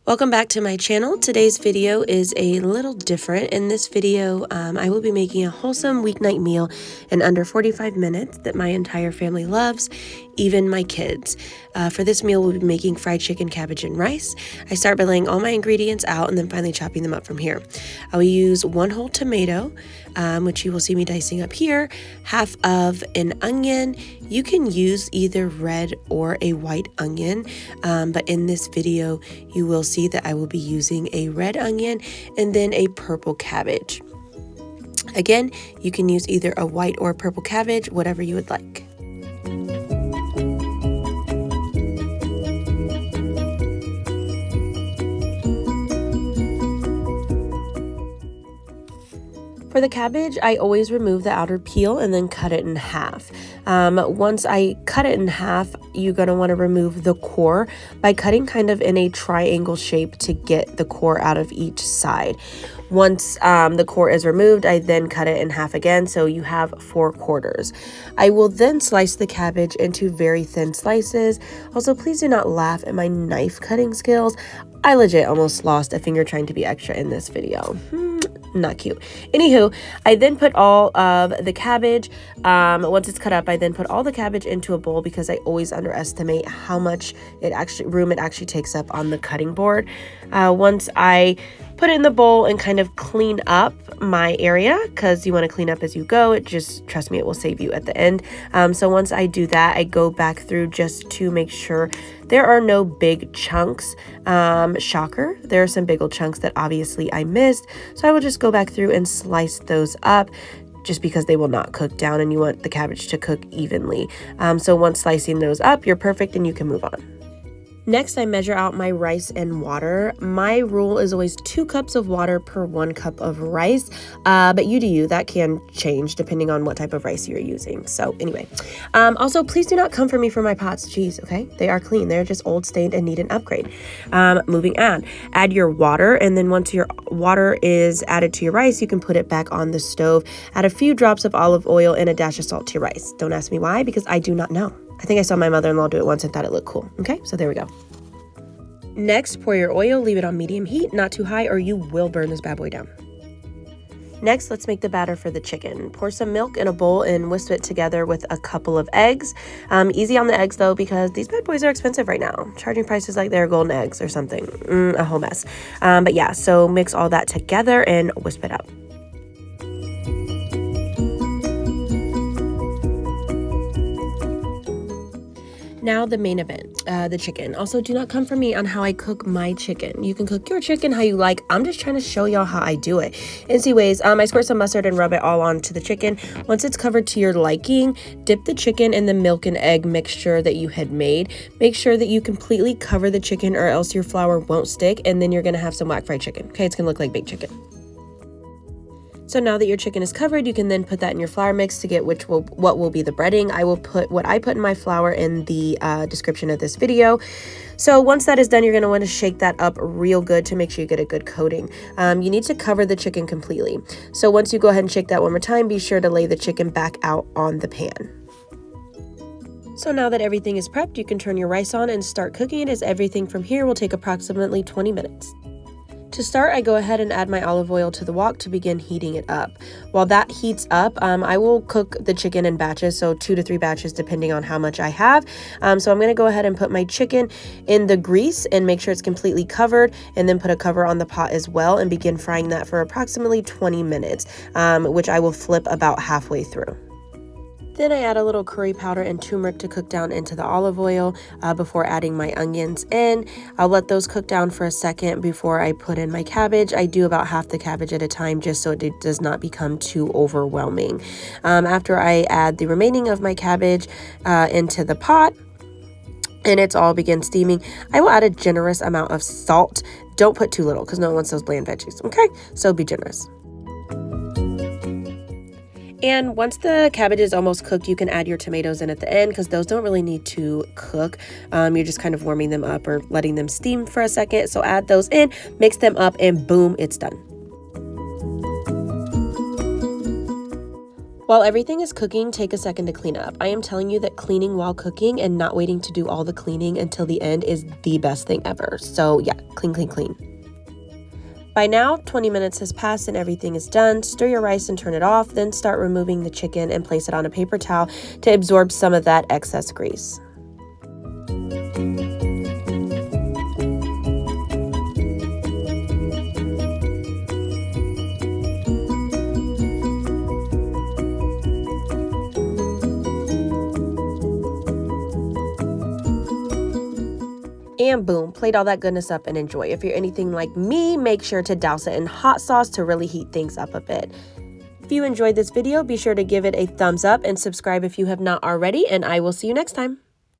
Welcome back to my channel. Today's video is a little different. In this video, I will be making a wholesome weeknight meal in under 45 minutes that my entire family loves, even my kids. For this meal, we'll be making fried chicken, cabbage, and rice. I start by laying all my ingredients out and then finally chopping them up from here. I will use 1 whole tomato, which you will see me dicing up here, half of an onion. You can use either red or a white onion, but in this video, you will see that I will be using a red onion and then a purple cabbage. Again, you can use either a white or purple cabbage, whatever you would like. For the cabbage, I always remove the outer peel and then cut it in half. Once I cut it in half, you're going to want to remove the core by cutting kind of in a triangle shape to get the core out of each side. Once the core is removed, I then cut it in half again, so you have 4 quarters. I will then slice the cabbage into very thin slices. Also, please do not laugh at my knife cutting skills. I legit almost lost a finger trying to be extra in this video. Not cute. Anywho, I then put all of the cabbage, once it's cut up, I then put all the cabbage into a bowl because I always underestimate how much room it actually takes up on the cutting board. Once I put it in the bowl and kind of clean up my area, because you want to clean up as you go. It just, trust me, it will save you at the end. So once I do that, I go back through just to make sure there are no big chunks. Shocker, there are some big old chunks that obviously I missed. So I will just go back through and slice those up, just because they will not cook down and you want the cabbage to cook evenly. So once slicing those up, you're perfect and you can move on. Next, I measure out my rice and water. My rule is always 2 cups of water per 1 cup of rice, but you do you. That can change depending on what type of rice you're using. So anyway, also please do not come for me for my pots. Jeez, okay? They are clean. They're just old, stained, and need an upgrade. Moving on, add your water, and then once your water is added to your rice, you can put it back on the stove. Add a few drops of olive oil and a dash of salt to your rice. Don't ask me why, because I do not know. I think I saw my mother-in-law do it once and thought it looked cool. Okay, so there we go. Next, pour your oil, leave it on medium heat, not too high, or you will burn this bad boy down. Next, let's make the batter for the chicken. Pour some milk in a bowl and whisk it together with a couple of eggs. Easy on the eggs though, because these bad boys are expensive right now. Charging prices like they're golden eggs or something. A whole mess. But yeah, so mix all that together and whisk it up. Now the main event, the chicken. Also, do not come for me on how I cook my chicken. You can cook your chicken how you like. I'm just trying to show y'all how I do it. Anyways, I squirt some mustard and rub it all onto the chicken. Once it's covered to your liking, dip the chicken in the milk and egg mixture that you had made. Make sure that you completely cover the chicken or else your flour won't stick, and then you're gonna have some whack fried chicken. Okay, it's gonna look like baked chicken. So now that your chicken is covered, you can then put that in your flour mix to get what will be the breading. I will put what I put in my flour in the description of this video. So once that is done, you're going to want to shake that up real good to make sure you get a good coating. You need to cover the chicken completely. So once you go ahead and shake that one more time, be sure to lay the chicken back out on the pan. So now that everything is prepped, you can turn your rice on and start cooking it, as everything from here will take approximately 20 minutes. To start, I go ahead and add my olive oil to the wok to begin heating it up. While that heats up, I will cook the chicken in batches, so 2 to 3 batches depending on how much I have. So I'm going to go ahead and put my chicken in the grease and make sure it's completely covered, and then put a cover on the pot as well and begin frying that for approximately 20 minutes, which I will flip about halfway through. Then I add a little curry powder and turmeric to cook down into the olive oil before adding my onions in. I'll let those cook down for a second before I put in my cabbage. I do about half the cabbage at a time just so it does not become too overwhelming. After I add the remaining of my cabbage into the pot, and it's all begin steaming, I will add a generous amount of salt. Don't put too little because no one wants those bland veggies, okay? So be generous. And once the cabbage is almost cooked, you can add your tomatoes in at the end because those don't really need to cook. You're just kind of warming them up or letting them steam for a second. So add those in, mix them up, and boom, it's done. While everything is cooking, take a second to clean up. I am telling you that cleaning while cooking and not waiting to do all the cleaning until the end is the best thing ever. So yeah, clean, clean, clean. By now, 20 minutes has passed and everything is done. Stir your rice and turn it off, then start removing the chicken and place it on a paper towel to absorb some of that excess grease. And boom, plate all that goodness up and enjoy. If you're anything like me, make sure to douse it in hot sauce to really heat things up a bit. If you enjoyed this video, be sure to give it a thumbs up and subscribe if you have not already, and I will see you next time.